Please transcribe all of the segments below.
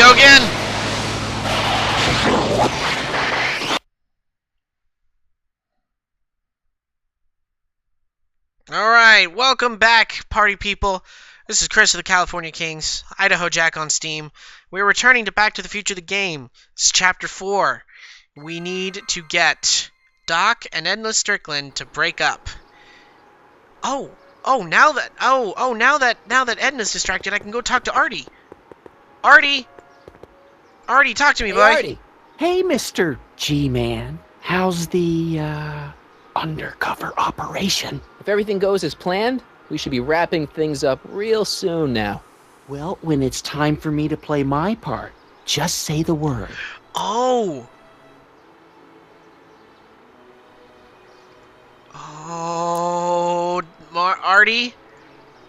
go again! Alright, welcome back, party people. This is Chris of the California Kings, Idaho Jack on Steam. We're returning to Back to the Future the game. This is Chapter 4. We need to get Doc and Edna Strickland to break up. Now that Edna's distracted, I can go talk to Artie. Artie, talk to me, boy. Artie. Hey, Mr. G-Man. How's the, undercover operation? If everything goes as planned, we should be wrapping things up real soon now. Well, when it's time for me to play my part, just say the word. Oh, Artie?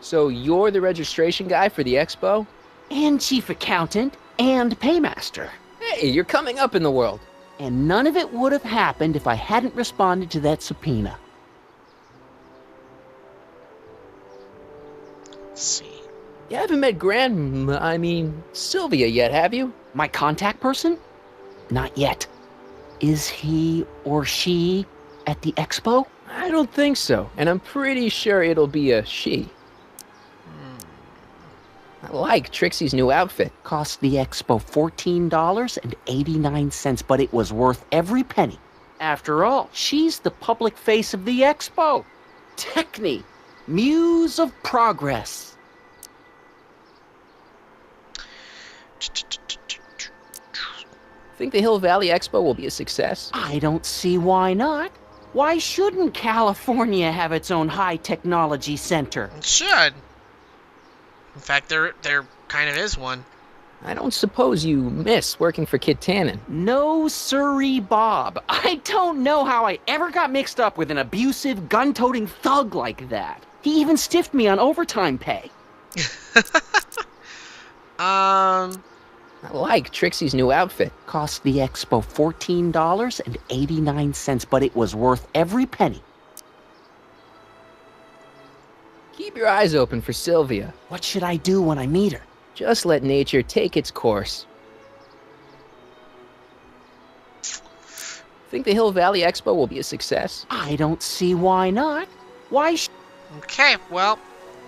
So you're the registration guy for the expo? And chief accountant and paymaster. Hey, you're coming up in the world. And none of it would have happened if I hadn't responded to that subpoena. Let's see. You haven't met Sylvia yet, have you? My contact person? Not yet. Is he or she at the expo? I don't think so, and I'm pretty sure it'll be a she. I like Trixie's new outfit. Cost the expo $14.89, but it was worth every penny. After all, she's the public face of the expo. Techne, muse of progress. Think the Hill Valley Expo will be a success? I don't see why not. Why shouldn't California have its own high-technology center? It should. In fact, there kind of is one. I don't suppose you miss working for Kit Tannen. No siree, Bob. I don't know how I ever got mixed up with an abusive, gun-toting thug like that. He even stiffed me on overtime pay. I like Trixie's new outfit. Cost the expo $14.89, but it was worth every penny. Keep your eyes open for Sylvia. What should I do when I meet her? Just let nature take its course. Think the Hill Valley Expo will be a success? I don't see why not. Okay, well.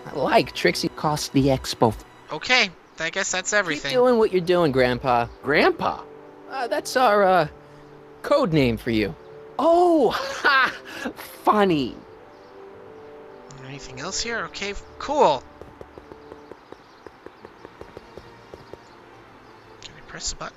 I like Trixie. Cost the expo. Okay, I guess that's everything. Keep doing what you're doing, Grandpa. Grandpa? That's our, code name for you. Oh, ha! Funny. Anything else here? Okay, cool. Can I press the button?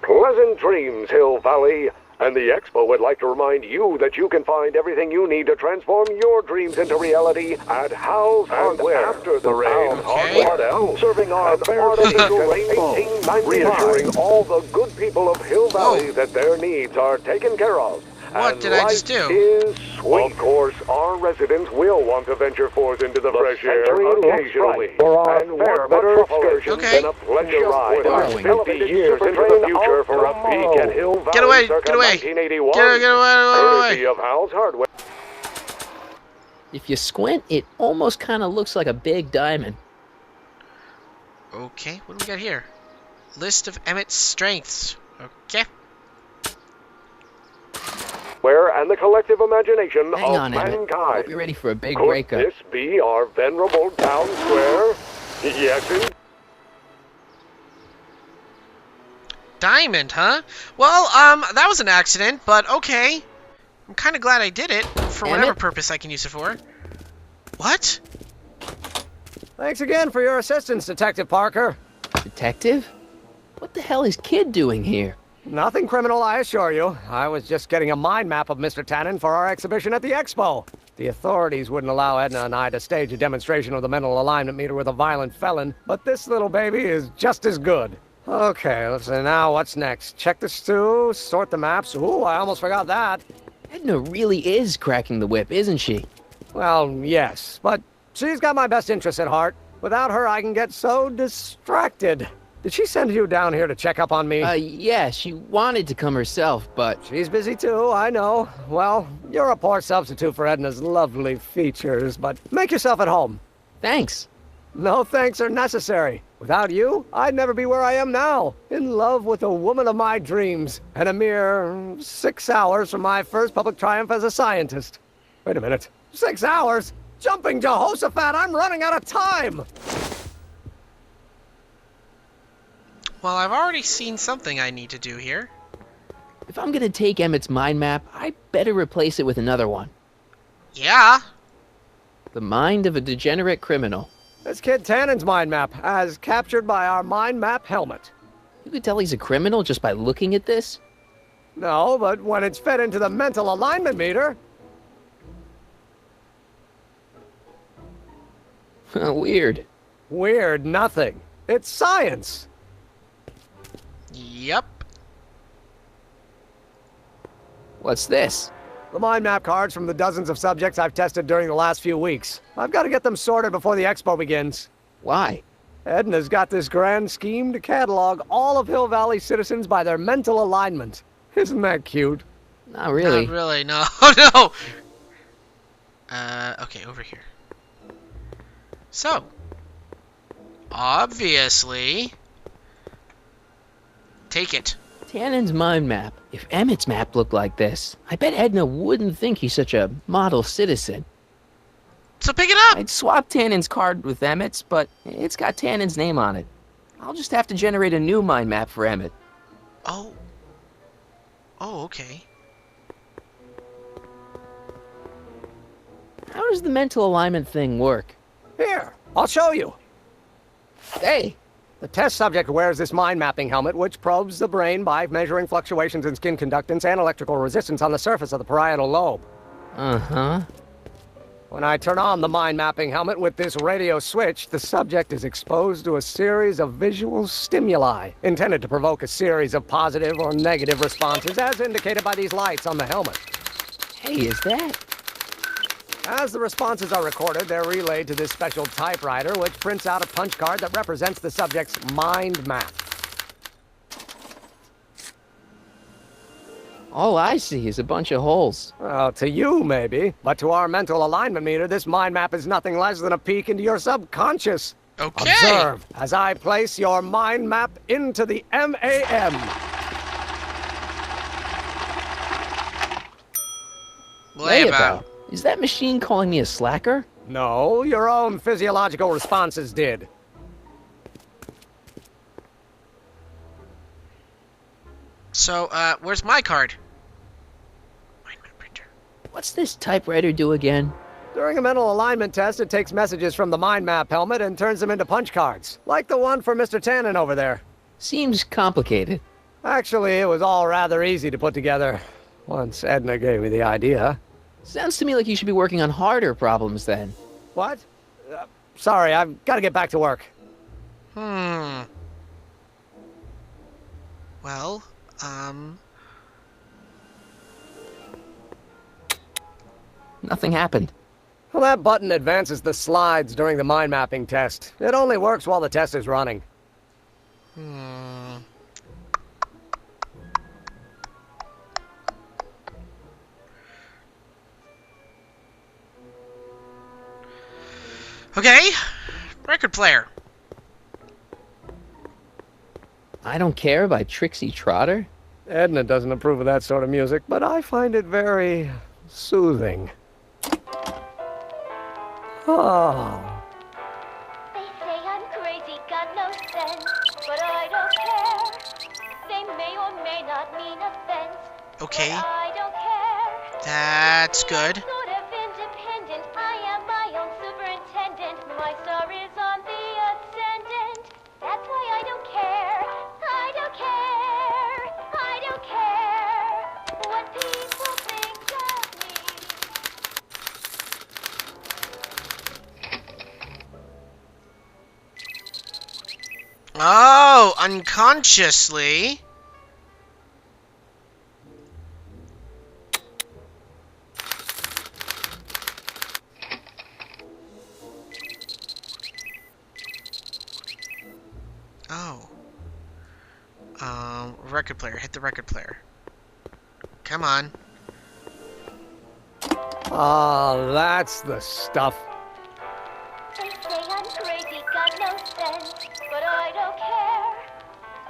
Pleasant dreams, Hill Valley. And the Expo would like to remind you that you can find everything you need to transform your dreams into reality at Hal's Hardware. After the rain, Hardware, serving our fair city since 1895, reassuring all the good people of Hill Valley that their needs are taken care of. What did I just do? Is sweet. Of course, our residents will want to venture forth into the fresh air occasionally. And what better excursion than a pleasure ride 50 years into the future for a peek at Hill Valley. Get away! Circa Get away! 1981, Get away! courtesy of Hal's Hardware. If you squint, it almost kind of looks like a big diamond. Okay, what do we got here? List of Emmett's strengths. Okay. And the collective imagination Hang of on, Emmett. mankind. Hope you're ready for a big Could breakup. this be our venerable town square? Yes, indeed. Diamond, huh? Well, that was an accident, but okay. I'm kind of glad I did it, for whatever Emmett? purpose I can use it for. What? Thanks again for your assistance, Detective Parker. Detective? What the hell is Kid doing here? Nothing criminal, I assure you. I was just getting a mind map of Mr. Tannen for our exhibition at the Expo. The authorities wouldn't allow Edna and I to stage a demonstration of the mental alignment meter with a violent felon, but this little baby is just as good. Okay, let's see, now what's next? Check the stew, sort the maps. Ooh, I almost forgot that. Edna really is cracking the whip, isn't she? Well, yes, but she's got my best interests at heart. Without her, I can get so distracted. Did she send you down here to check up on me? Yeah, she wanted to come herself, but... She's busy too, I know. Well, you're a poor substitute for Edna's lovely features, but make yourself at home. Thanks. No thanks are necessary. Without you, I'd never be where I am now, in love with the woman of my dreams, and a mere 6 hours from my first public triumph as a scientist. Wait a minute. 6 hours? Jumping Jehoshaphat, I'm running out of time! Well, I've already seen something I need to do here. If I'm gonna take Emmett's mind map, I better replace it with another one. Yeah. The mind of a degenerate criminal. It's Kid Tannen's mind map, as captured by our mind map helmet. You could tell he's a criminal just by looking at this? No, but when it's fed into the mental alignment meter... Weird. Weird nothing. It's science. Yep. What's this? The mind map cards from the dozens of subjects I've tested during the last few weeks. I've got to get them sorted before the expo begins. Why? Edna's got this grand scheme to catalog all of Hill Valley citizens by their mental alignment. Isn't that cute? Not really. Not really, no. Oh, no! Okay, over here. So, obviously, take it. Tannen's mind map. If Emmett's map looked like this, I bet Edna wouldn't think he's such a model citizen. So pick it up! I'd swap Tannen's card with Emmett's, but it's got Tannen's name on it. I'll just have to generate a new mind map for Emmett. Oh. Oh, okay. How does the mental alignment thing work? Here, I'll show you. Hey! The test subject wears this mind mapping helmet, which probes the brain by measuring fluctuations in skin conductance and electrical resistance on the surface of the parietal lobe. Uh-huh. When I turn on the mind mapping helmet with this radio switch, the subject is exposed to a series of visual stimuli, intended to provoke a series of positive or negative responses, as indicated by these lights on the helmet. Hey, is that? As the responses are recorded, they're relayed to this special typewriter, which prints out a punch card that represents the subject's mind map. All I see is a bunch of holes. Well, to you, maybe. But to our mental alignment meter, this mind map is nothing less than a peek into your subconscious. Okay. Observe as I place your mind map into the MAM. Layabout. Is that machine calling me a slacker? No, your own physiological responses did. So, where's my card? Mind map printer. What's this typewriter do again? During a mental alignment test, it takes messages from the mind map helmet and turns them into punch cards, like the one for Mr. Tannen over there. Seems complicated. Actually, it was all rather easy to put together, once Edna gave me the idea. Sounds to me like you should be working on harder problems then. What? Sorry, I've got to get back to work. Well, Nothing happened. Well, that button advances the slides during the mind mapping test. It only works while the test is running. Okay. Record player. I Don't Care by Trixie Trotter? Edna doesn't approve of that sort of music, but I find it very soothing. Oh. They say I'm crazy, got no sense, but I don't care. They may or may not mean offense. Okay. But I don't care. That's good. Sort of independent, I am my own superintendent. My star is on the ascendant. That's why I don't care. I don't care. I don't care what people think of me. Oh, unconsciously. Oh. Record player. Hit the record player. Come on. Oh, that's the stuff. They say I'm crazy, got no sense, but I don't care.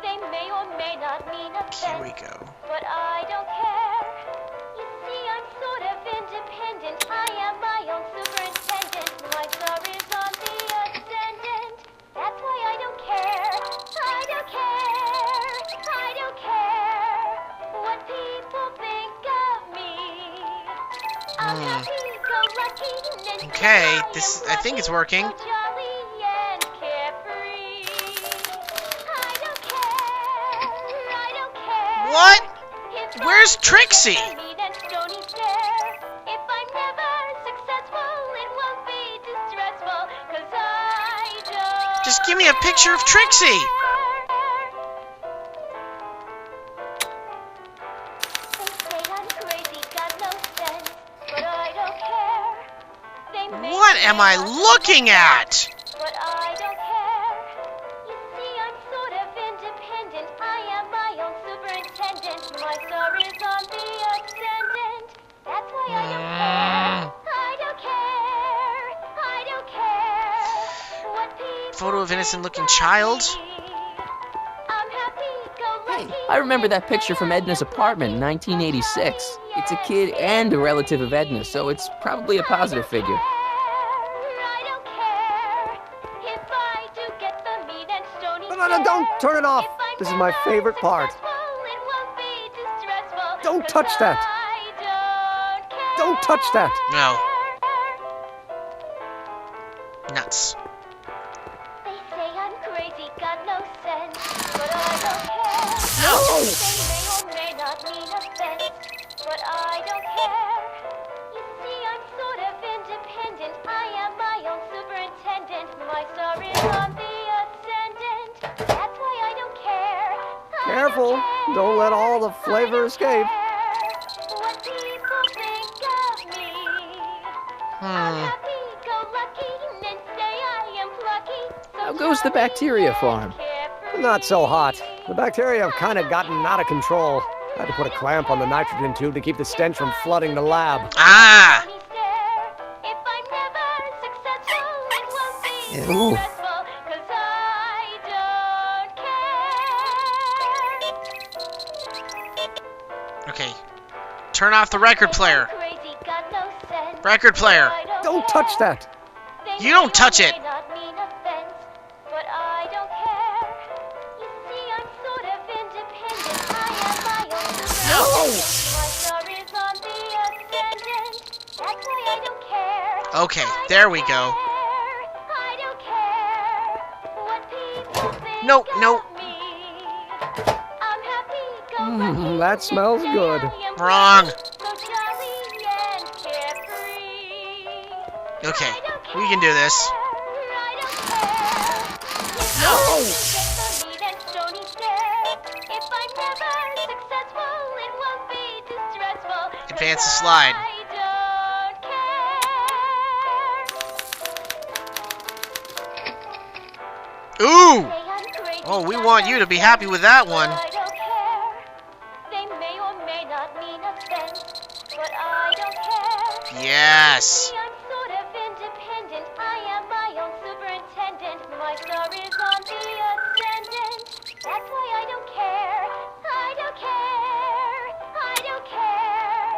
They may or may not mean offense. Here we go. But I don't care. You see, I'm sort of independent. I am my own superintendent. My star is on the ascendant. That's why I don't care. I don't care. I don't care what people think of me. I'm happy-go-lucky and Okay, I think it's working. so jolly and carefree. I don't care. I don't care. What? If Where's I Trixie? get the meat and stony stare, if I'm never successful, it won't be distressful, 'cause I don't Just give me a picture of Trixie. care. They say I'm crazy, got no sense, but I don't care. They may What or am may I not looking at? but I don't care. You see, I'm sort of independent. I am my own superintendent. My star is on the ascendant. That's why I don't care. I don't care. I don't care what people Photo of innocent looking think of child? me. I'm happy-go-lucky. Hey, I remember that picture from Edna's apartment in 1986. It's a kid and a relative of Edna, so it's probably a positive figure. I don't care if I do get the meat and stony No, don't turn it off. If I'm This is my never favorite part. successful, it won't be distressful, Don't 'cause touch that. I don't care. Don't touch that. No. Nuts. They say I'm crazy, got no sense, but I don't care. No. They may or may not mean offense, but I don't care. You see, I'm sort of independent. I am my own superintendent. My star is on the ascendant. That's why I don't care. I Careful. don't Don't let all the care. flavor I escape. don't care what people think of me. I'm happy-go-lucky and say I am plucky. So How goes the bacteria farm? carefree. Not so hot. The bacteria have kind of gotten out of control. I had to put a clamp on the nitrogen tube to keep the stench from flooding the lab. Ah! If I'm never successful, it won't be Ew. distressful, 'cause I don't care. Okay. Turn off the record player. Crazy, got no sense, Record player. but I Don't touch that. They You don't may touch or it. may not mean offense, but I don't care. You see, I'm sort of independent. I am my own superintendent. My star is on the ascendant. That's why I don't care. Okay, I there don't we go. care. I don't care what people think No, no. of me. I'm happy-go-lucky that smells and good. I am Wrong. so jolly and carefree. Okay, I don't we can do this. I don't care. If No. I get the meat and stony stare, if I'm never successful, it won't be distressful, 'cause Advance the slide. I don't care. Ooh! Say I'm crazy, Oh, we got want no you to be sense, happy with that one. but I don't care. They may or may not mean offense, but I don't care. Yes. See, I'm sort of independent. I am my own superintendent. My star is on the ascendant. That's why I don't care. I don't care. I don't care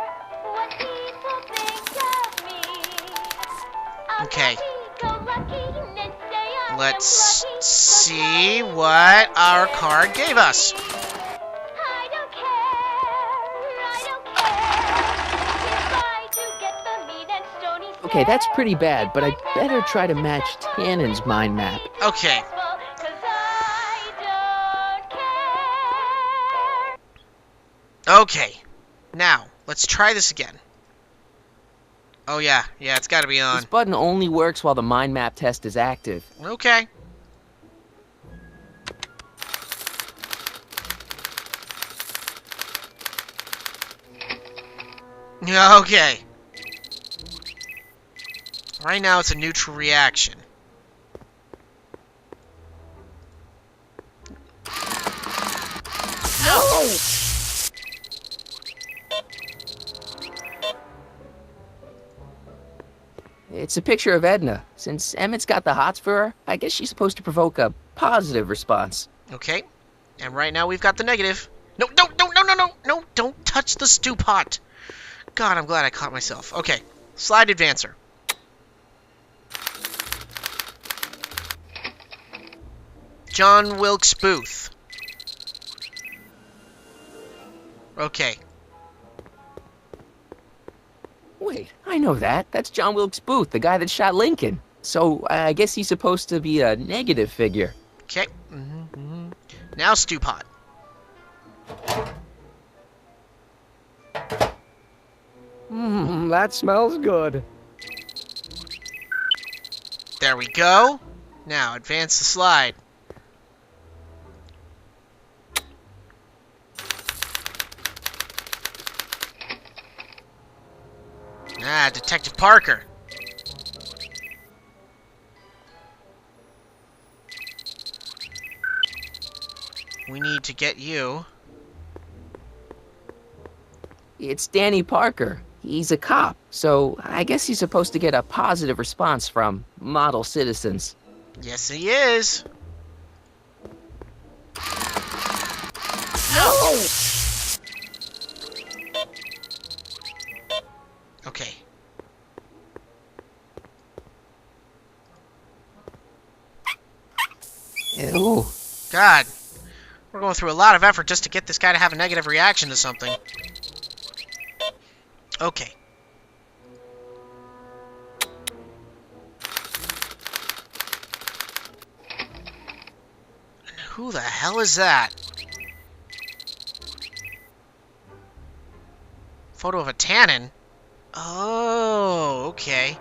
what people think of me. I'm Okay. happy-go-lucky and say I am Let's plucky, so see jolly what and our card gave us. I don't care. I don't care. If I do get the meat and stony Okay, that's stare, pretty bad, but if I'd I'm better never try to match successful, Tannen's mind map. Okay. 'cause I don't care. Okay. Now, let's try this again. Oh, yeah. Yeah, it's got to be This on. button only works while the mind map test is active. Okay. Okay. Right now, it's a neutral reaction. No! It's a picture of Edna. Since Emmett's got the hots for her, I guess she's supposed to provoke a positive response. Okay. And right now we've got the negative. No, don't touch the stew pot. God, I'm glad I caught myself. Okay. Slide advancer. John Wilkes Booth. Okay. Wait, I know that. That's John Wilkes Booth, the guy that shot Lincoln. So I guess he's supposed to be a negative figure. Okay. Now stew pot. That smells good. There we go. Now advance the slide. Ah, Detective Parker. We need to get you. It's Danny Parker. He's a cop, so I guess he's supposed to get a positive response from model citizens. Yes, he is. No! Okay. Ew. God. We're going through a lot of effort just to get this guy to have a negative reaction to something. Okay. And who the hell is that? Photo of a tannin? Oh, okay.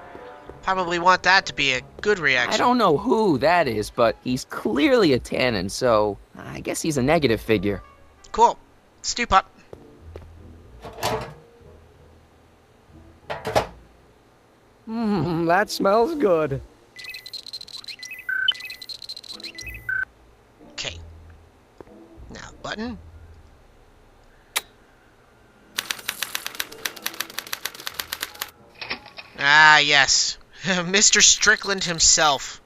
Probably want that to be a good reaction. I don't know who that is, but he's clearly a tannin, so I guess he's a negative figure. Cool. Stew pot. That smells good. Okay. Now, button. Ah, yes. Mr. Strickland himself.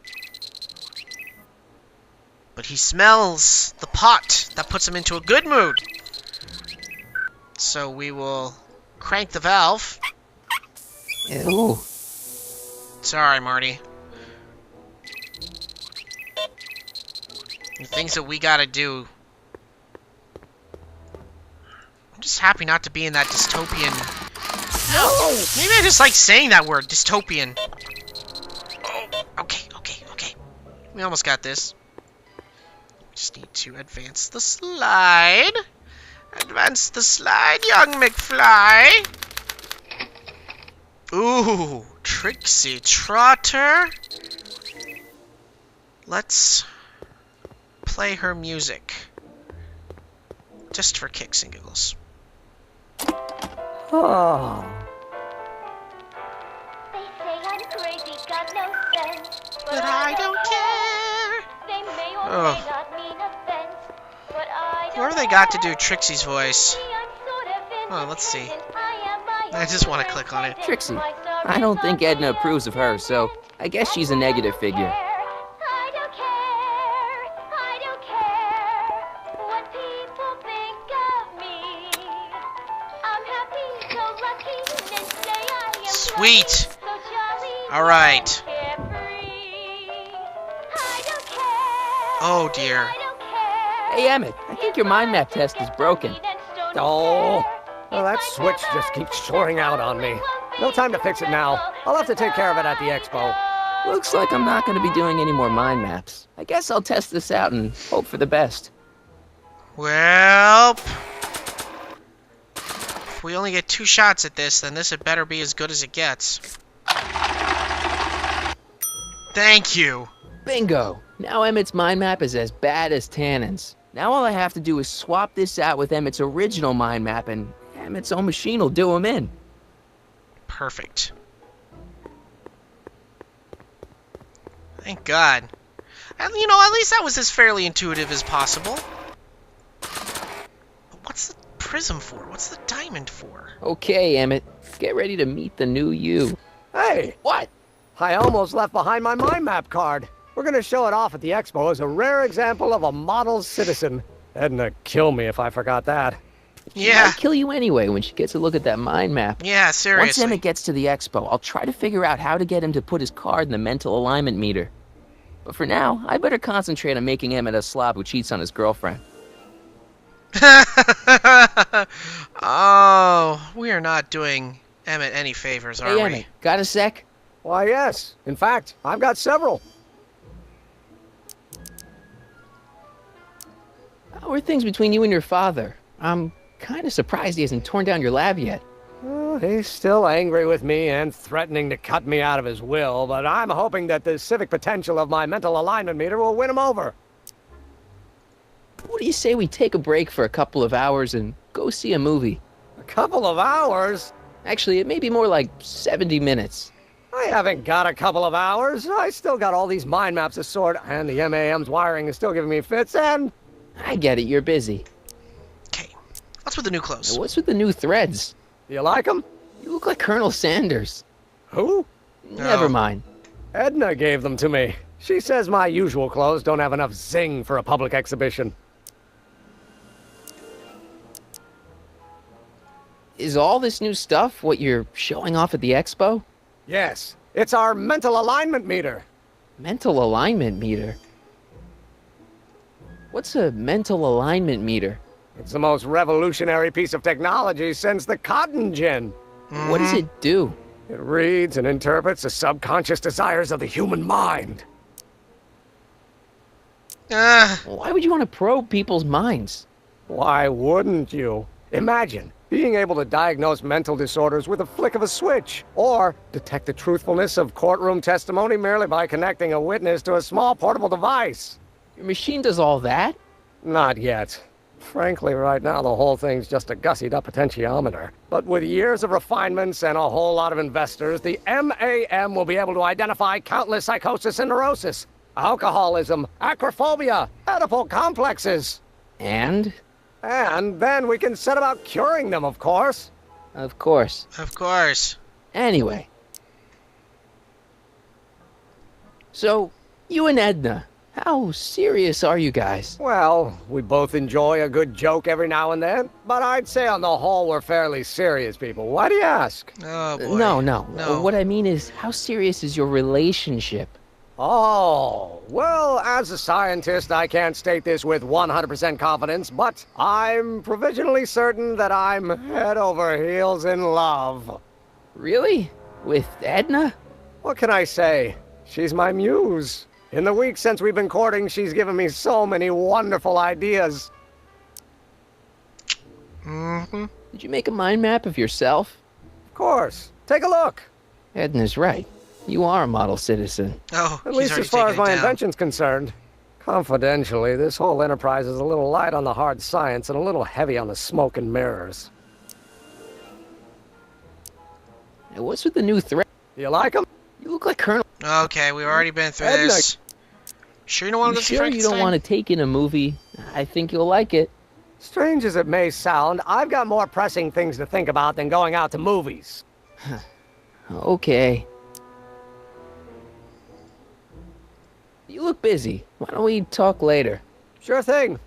But he smells the pot. That puts him into a good mood. So we will crank the valve. Ew. Sorry, Marty. The things that we gotta do. I'm just happy not to be in that dystopian... No! Maybe I just like saying that word, dystopian. Oh, okay. We almost got this. Just need to advance the slide. Advance the slide, young McFly. Ooh, Trixie Trotter. Let's play her music. Just for kicks and giggles. Oh. They say I'm crazy, got no sense. But I don't care. They may or Ugh. may not mean offense. But I don't Where do they got to do Trixie's voice? I'm sort of Oh, let's see. independent. I am my I just want to click on it. Trixie. I don't think Edna approves of her, so I guess she's a negative figure. I don't care. I don't care what people think of me. I'm happy, so lucky, and say I am Sweet. so jolly, All right. carefree. I don't care. Oh dear. I don't care. Hey, Emmett, I think your mind map test is broken. Oh. Well, that switch just keeps soaring out on me. No time to fix it now. I'll have to take care of it at the expo. Looks like I'm not going to be doing any more mind maps. I guess I'll test this out and hope for the best. Well, if we only get 2 shots at this, then this had better be as good as it gets. Thank you. Bingo! Now Emmett's mind map is as bad as Tannen's. Now all I have to do is swap this out with Emmett's original mind map, and Emmett's own machine will do him in. Perfect. Thank God. And, you know, at least that was as fairly intuitive as possible. But what's the prism for? What's the diamond for? Okay, Emmett, get ready to meet the new you. Hey, What? I almost left behind my mind map card. We're gonna show it off at the expo as a rare example of a model citizen. Edna kill me if I forgot that. Yeah. I'll kill you anyway when she gets a look at that mind map. Yeah, Once seriously. Emmett gets to the expo, I'll try to figure out how to get him to put his card in the mental alignment meter. But for now, I better concentrate on making Emmett a slob who cheats on his girlfriend. Oh, we are not doing Emmett any favors, are Hey, we? Emmett, got a sec? Why, yes. In fact, I've got several. How are things between you and your father? I'm kind of surprised he hasn't torn down your lab yet. He's still angry with me and threatening to cut me out of his will, but I'm hoping that the civic potential of my mental alignment meter will win him over. What do you say we take a break for a couple of hours and go see a movie? A couple of hours? Actually, it may be more like 70 minutes. I haven't got a couple of hours. I still got all these mind maps to sort, and the MAM's wiring is still giving me fits, and... I get it, you're busy. Okay, what's with the new clothes? What's with the new threads? You like them? You look like Colonel Sanders. Who? Never mind. Edna gave them to me. She says my usual clothes don't have enough zing for a public exhibition. Is all this new stuff what you're showing off at the expo? Yes, it's our mental alignment meter. Mental alignment meter? What's a mental alignment meter? It's the most revolutionary piece of technology since the cotton gin. What does it do? It reads and interprets the subconscious desires of the human mind. Why would you want to probe people's minds? Why wouldn't you? Imagine being able to diagnose mental disorders with a flick of a switch, or detect the truthfulness of courtroom testimony merely by connecting a witness to a small portable device. Your machine does all that? Not yet. Frankly, right now, the whole thing's just a gussied-up potentiometer. But with years of refinements and a whole lot of investors, the MAM will be able to identify countless psychosis and neurosis, alcoholism, acrophobia, Oedipal complexes. And? And then we can set about curing them, of course. Of course. Of course. Anyway. So, you and Edna, how serious are you guys? Well, we both enjoy a good joke every now and then, but I'd say on the whole we're fairly serious people. Why do you ask? Oh, boy. No. What I mean is, how serious is your relationship? Oh, well, as a scientist, I can't state this with 100% confidence, but I'm provisionally certain that I'm head over heels in love. Really? With Edna? What can I say? She's my muse. In the week since we've been courting, she's given me so many wonderful ideas. Mm-hmm. Did you make a mind map of yourself? Of course. Take a look. Edna's right. You are a model citizen. Oh, At he's least already as far as taken it my down. invention's concerned. Confidentially, this whole enterprise is a little light on the hard science and a little heavy on the smoke and mirrors. And what's with the new threat? You like them? You look like Colonel. Okay, we've already been through Edna. this. Sure you don't want to You go see sure you don't Frankenstein? want to take in a movie? I think you'll like it. Strange as it may sound, I've got more pressing things to think about than going out to movies. Okay. You look busy. Why don't we talk later? Sure thing.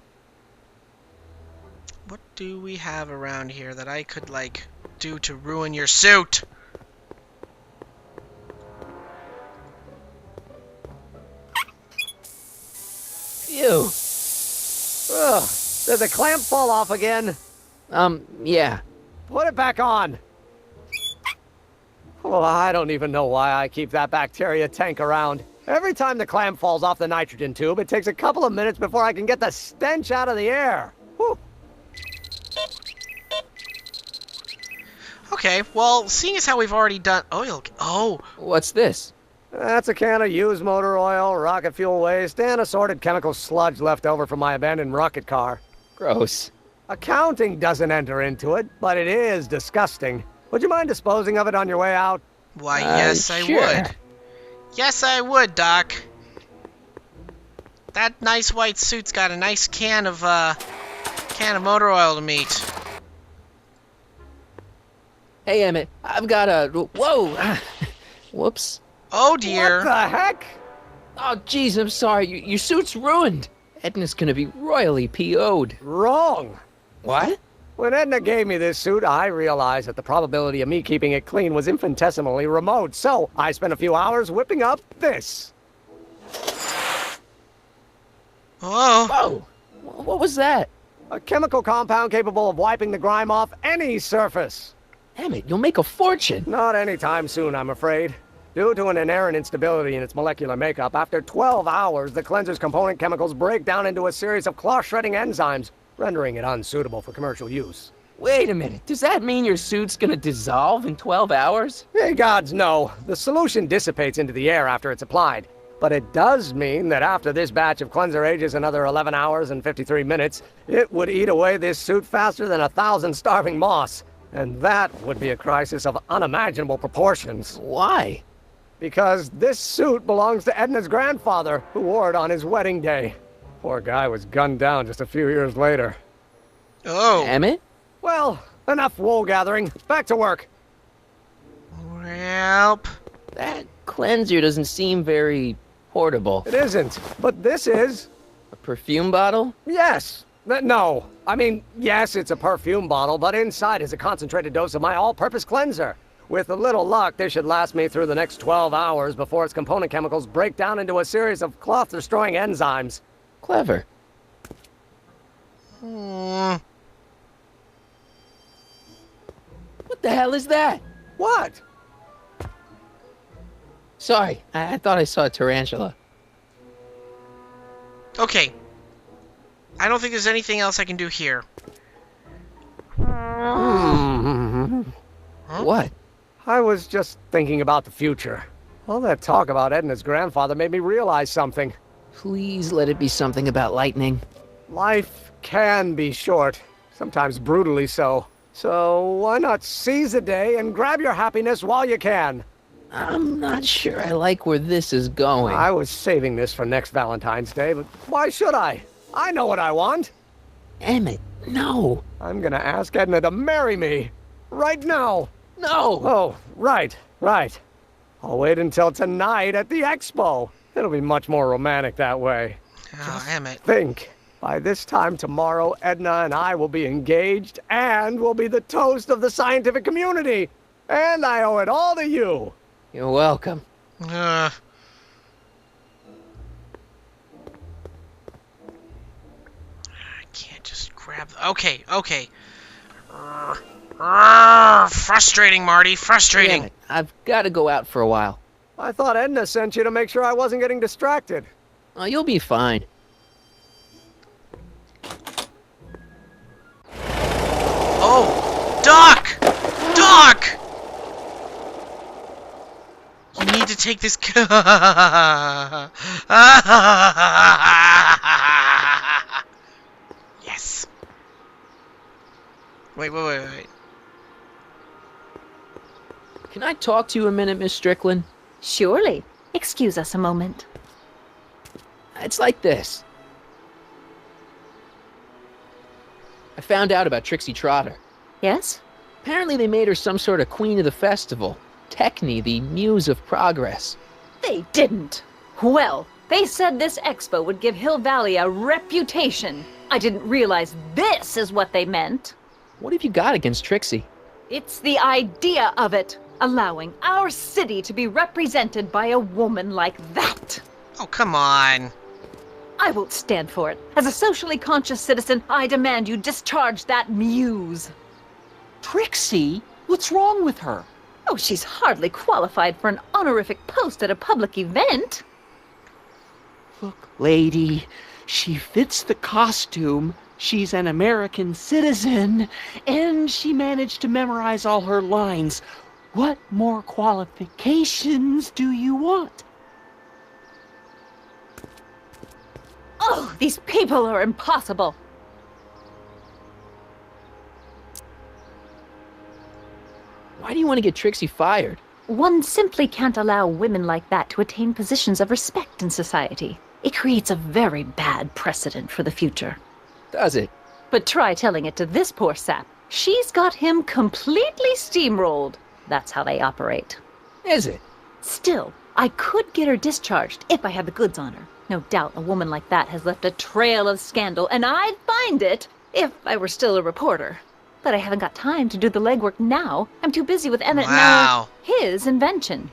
What do we have around here that I could, like, do to ruin your suit? Ew. Ugh, did the clamp fall off again? Yeah. Put it back on. Well, I don't even know why I keep that bacteria tank around. Every time the clamp falls off the nitrogen tube, it takes a couple of minutes before I can get the stench out of the air. Whew. Okay, well, seeing as how we've already done oil... Oh, What's this? That's a can of used motor oil, rocket fuel waste, and assorted chemical sludge left over from my abandoned rocket car. Gross. Accounting doesn't enter into it, but it is disgusting. Would you mind disposing of it on your way out? why, yes, I sure. would. Yes, I would, Doc. That nice white suit's got a nice can of motor oil to meet. Hey, Emmett, I've got a... Whoa! Whoops. Oh, dear. What the heck? Oh, jeez, I'm sorry. Your suit's ruined. Edna's gonna be royally PO'd. Wrong. What? When Edna gave me this suit, I realized that the probability of me keeping it clean was infinitesimally remote, so I spent a few hours whipping up this. Whoa. Whoa! What was that? A chemical compound capable of wiping the grime off any surface. Emmett, you'll make a fortune. Not anytime soon, I'm afraid. Due to an inherent instability in its molecular makeup, after 12 hours, the cleanser's component chemicals break down into a series of cloth-shredding enzymes, rendering it unsuitable for commercial use. Wait a minute. Does that mean your suit's gonna dissolve in 12 hours? Hey, gods, no. The solution dissipates into the air after it's applied. But it does mean that after this batch of cleanser ages another 11 hours and 53 minutes, it would eat away this suit faster than 1,000 starving moths. And that would be a crisis of unimaginable proportions. Why? Because this suit belongs to Edna's grandfather, who wore it on his wedding day. Poor guy was gunned down just a few years later. Oh. Emmett? Well, enough wool gathering. Back to work. Welp. That cleanser doesn't seem very portable. It isn't, but this is. A perfume bottle? Yes. No. I mean, yes, it's a perfume bottle, but inside is a concentrated dose of my all-purpose cleanser. With a little luck, this should last me through the next 12 hours before its component chemicals break down into a series of cloth-destroying enzymes. Clever. Hmm. What the hell is that? What? Sorry, I thought I saw a tarantula. Okay. I don't think there's anything else I can do here. Huh? What? I was just thinking about the future. All that talk about Edna's grandfather made me realize something. Please let it be something about lightning. Life can be short, sometimes brutally so. So why not seize the day and grab your happiness while you can? I'm not sure I like where this is going. I was saving this for next Valentine's Day, but why should I? I know what I want. Emmett, no. I'm gonna ask Edna to marry me. Right now. No! Oh, right. I'll wait until tonight at the expo. It'll be much more romantic that way. Oh, Emmett. Think. By this time tomorrow, Edna and I will be engaged and will be the toast of the scientific community. And I owe it all to you. You're welcome. I can't just grab... Okay. Frustrating, Marty. Frustrating. Damn it, I've got to go out for a while. I thought Edna sent you to make sure I wasn't getting distracted. Oh, you'll be fine. Oh! Doc! Doc! You need to take this... Yes. Wait. Can I talk to you a minute, Miss Strickland? Surely. Excuse us a moment. It's like this. I found out about Trixie Trotter. Yes? Apparently they made her some sort of queen of the festival. Techne, the muse of progress. They didn't. Well, they said this expo would give Hill Valley a reputation. I didn't realize this is what they meant. What have you got against Trixie? It's the idea of it. Allowing our city to be represented by a woman like that. Oh, come on. I won't stand for it. As a socially conscious citizen, I demand you discharge that muse. Trixie? What's wrong with her? Oh, she's hardly qualified for an honorific post at a public event. Look, lady, she fits the costume. She's an American citizen, and she managed to memorize all her lines. What more qualifications do you want? Oh, these people are impossible. Why do you want to get Trixie fired? One simply can't allow women like that to attain positions of respect in society. It creates a very bad precedent for the future. Does it? But try telling it to this poor sap. She's got him completely steamrolled. That's how they operate. Is it? Still, I could get her discharged if I had the goods on her. No doubt a woman like that has left a trail of scandal, and I'd find it if I were still a reporter. But I haven't got time to do the legwork now. I'm too busy with Emmett Wow. and his invention.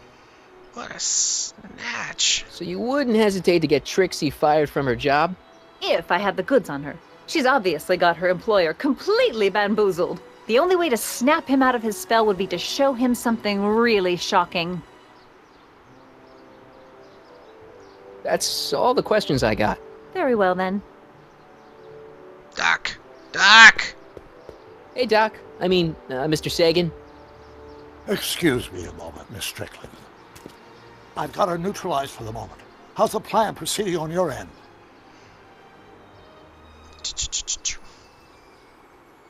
What a snatch. So you wouldn't hesitate to get Trixie fired from her job? If I had the goods on her. She's obviously got her employer completely bamboozled. The only way to snap him out of his spell would be to show him something really shocking. That's all the questions I got. Very well, then. Doc. Doc! Hey, Doc. I mean, Mr. Sagan. Excuse me a moment, Miss Strickland. I've got her neutralized for the moment. How's the plan proceeding on your end?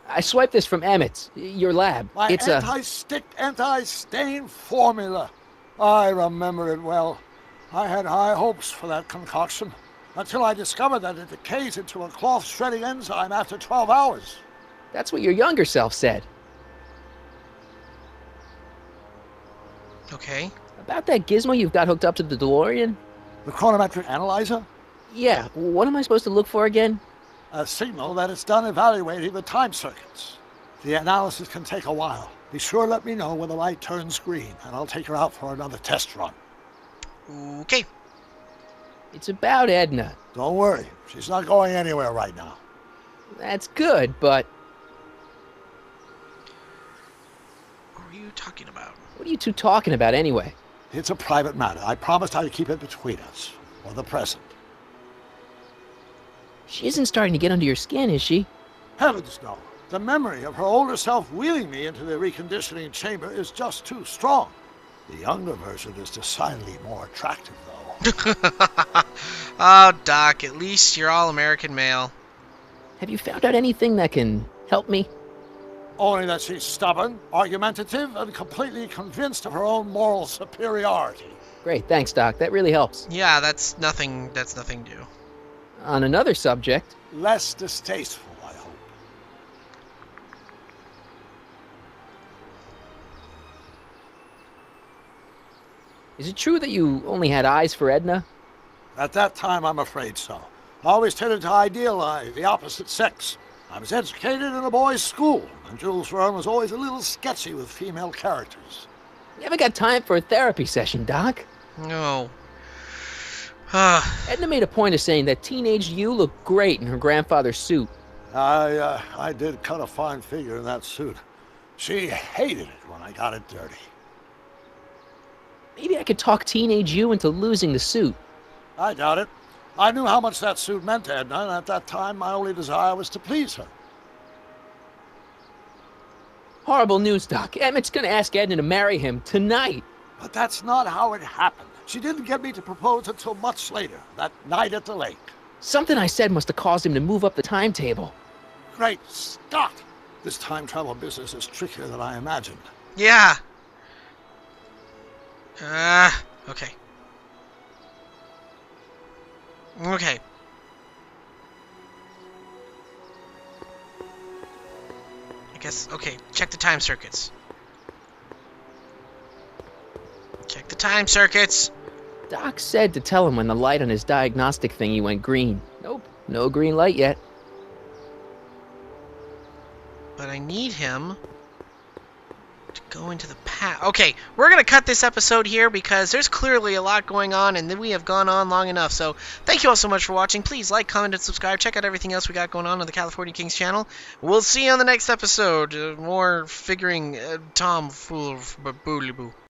I swiped this from Emmett's, your lab. My It's anti-stick, anti-stain formula. I remember it well. I had high hopes for that concoction, until I discovered that it decays into a cloth-shredding enzyme after 12 hours. That's what your younger self said. Okay. About that gizmo you've got hooked up to the DeLorean? The chronometric analyzer? Yeah, what am I supposed to look for again? A signal that it's done evaluating the time circuits. The analysis can take a while. Be sure to let me know when the light turns green, and I'll take her out for another test run. Okay. It's about Edna. Don't worry, she's not going anywhere right now. That's good, but What were you talking about? what are you two talking about anyway? It's a private matter. I promised I'd keep it between us, for the present. She isn't starting to get under your skin, is she? Heavens no. The memory of her older self wheeling me into the reconditioning chamber is just too strong. The younger version is decidedly more attractive, though. Oh, Doc, at least you're all American male. Have you found out anything that can help me? Only that she's stubborn, argumentative, and completely convinced of her own moral superiority. Great, thanks, Doc. That really helps. Yeah, that's nothing new. On another subject, Less distasteful, I hope. is it true that you only had eyes for Edna? At that time, I'm afraid so. I always tended to idealize the opposite sex. I was educated in a boys' school, and Jules Verne was always a little sketchy with female characters. Never got time for a therapy session, Doc. No. Edna made a point of saying that teenage you looked great in her grandfather's suit. I did cut a fine figure in that suit. She hated it when I got it dirty. Maybe I could talk teenage you into losing the suit. I doubt it. I knew how much that suit meant to Edna, and at that time my only desire was to please her. Horrible news, Doc. Emmett's gonna ask Edna to marry him tonight. But that's not how it happened. She didn't get me to propose until much later, that night at the lake. Something I said must have caused him to move up the timetable. Great Scott! This time travel business is trickier than I imagined. Yeah. Okay. Okay. I guess, okay, check the time circuits. Check the time circuits. Doc said to tell him when the light on his diagnostic thingy went green. Nope, no green light yet. But I need him to go into the past. Okay, we're going to cut this episode here because there's clearly a lot going on and then we have gone on long enough. So thank you all so much for watching. Please like, comment, and subscribe. Check out everything else we got going on the California Kings channel. We'll see you on the next episode. More figuring Tom Fool Booliboo.